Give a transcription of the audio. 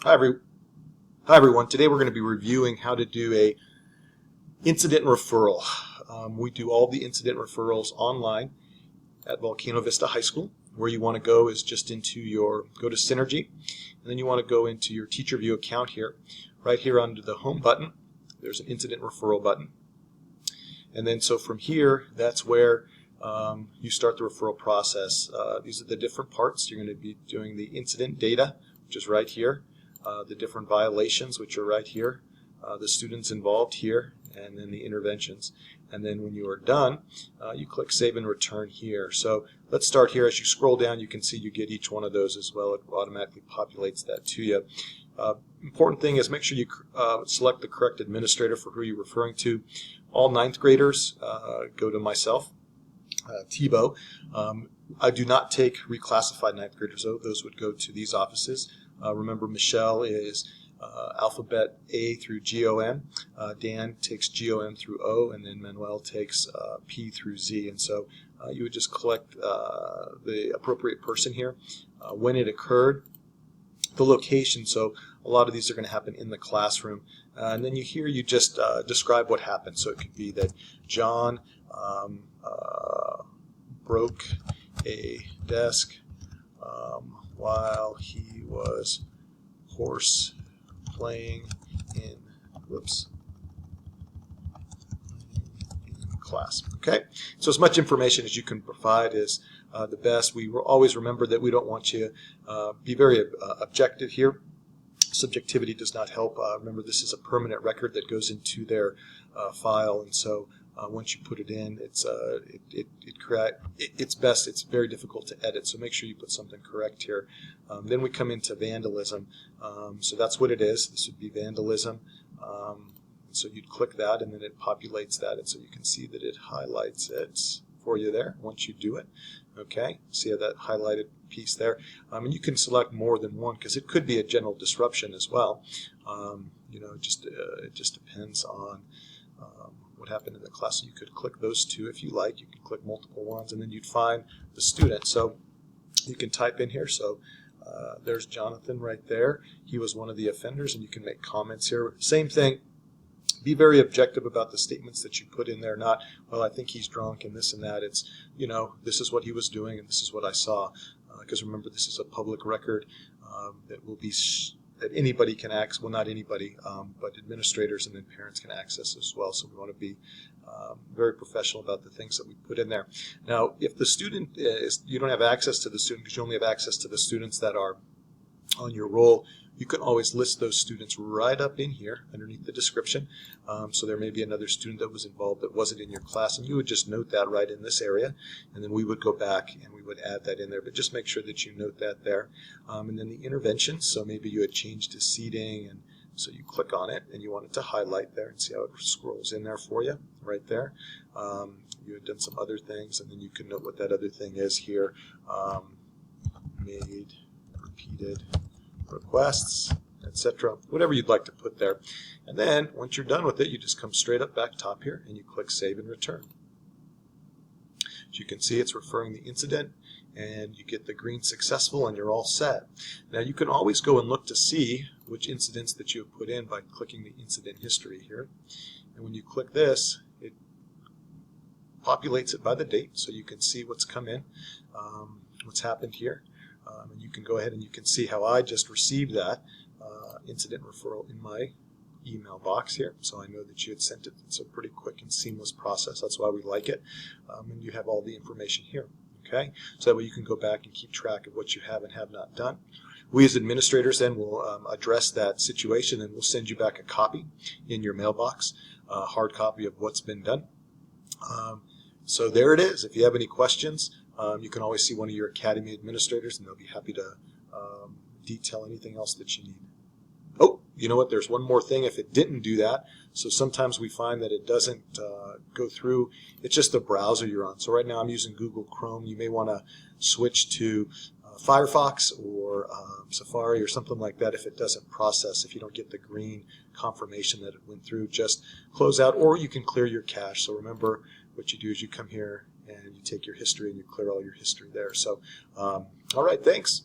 Hi, Hi everyone. Today we're going to be reviewing how to do a incident referral. We do all the incident referrals online at Volcano Vista High School. Where you want to go is just into go to Synergy, and then you want to go into your Teacher View account here. Right here under the Home button, there's an incident referral button. And then so from here, that's where you start the referral process. These are the different parts. You're going to be doing the incident data, which is right here. The different violations, which are right here, the students involved here, and then the interventions. And then when you are done, you click Save and Return here. So let's start here. As you scroll down, you can see you get each one of those as well. It automatically populates that to you. Important thing is make sure you select the correct administrator for who you're referring to. All 9th graders go to myself, Tebow. I do not take reclassified 9th graders, though. Those would go to these offices. Remember, Michelle is alphabet A through GOM. Dan takes GOM through O, and then Manuel takes P through Z. And so you would just collect the appropriate person here, when it occurred, the location. So a lot of these are going to happen in the classroom. And then you just describe what happened. So it could be that John broke a desk while he was horse playing in class. Okay, so as much information as you can provide is the best. We will always remember that we don't want you be very objective here. Subjectivity does not help. Remember, this is a permanent record that goes into their file, and so once you put it in, it's best. It's very difficult to edit, so make sure you put something correct here. Then we come into vandalism. So that's what it is. This would be vandalism. So you'd click that, and then it populates that, and so you can see that it highlights it for you there once you do it. Okay, see how that highlighted piece there? And you can select more than one because it could be a general disruption as well. It just depends on what happened in the class. So you could click those two if you like. You can click multiple ones, and then you'd find the student. So you can type in here. So there's Jonathan right there. He was one of the offenders, and you can make comments here. Same thing. Be very objective about the statements that you put in there. Not, well, I think he's drunk and this and that. It's, this is what he was doing and this is what I saw. Because remember, this is a public record that will be that anybody can access. Well, not anybody, but administrators and then parents can access as well. So we want to be very professional about the things that we put in there. Now, if the student you don't have access to the student because you only have access to the students that are on your roll, you can always list those students right up in here underneath the description. So there may be another student that was involved that wasn't in your class, and you would just note that right in this area, and then we would go back and we would add that in there. But just make sure that you note that there. And then the interventions, so maybe you had changed to seating, and so you click on it and you want it to highlight there and see how it scrolls in there for you right there. You had done some other things, and then you can note what that other thing is here. Made repeated requests, etc., whatever you'd like to put there. And then once you're done with it, you just come straight up back top here and you click Save and Return. As you can see, it's referring the incident, and you get the green successful, and you're all set. Now you can always go and look to see which incidents that you have put in by clicking the incident history here. And when you click this, it populates it by the date, so you can see what's come in, what's happened here. And you can go ahead and you can see how I just received that incident referral in my email box here. So I know that you had sent it. It's a pretty quick and seamless process. That's why we like it. And you have all the information here. Okay, so that way you can go back and keep track of what you have and have not done. We as administrators then will address that situation, and we'll send you back a copy in your mailbox, a hard copy of what's been done. So there it is. If you have any questions, you can always see one of your academy administrators, and they'll be happy to detail anything else that you need. Oh, you know what? There's one more thing if it didn't do that. So sometimes we find that it doesn't go through. It's just the browser you're on. So right now I'm using Google Chrome. You may want to switch to Firefox or Safari or something like that if it doesn't process, if you don't get the green confirmation that it went through. Just close out, or you can clear your cache. So remember, what you do is you come here and you take your history and you clear all your history there. So, all right, thanks.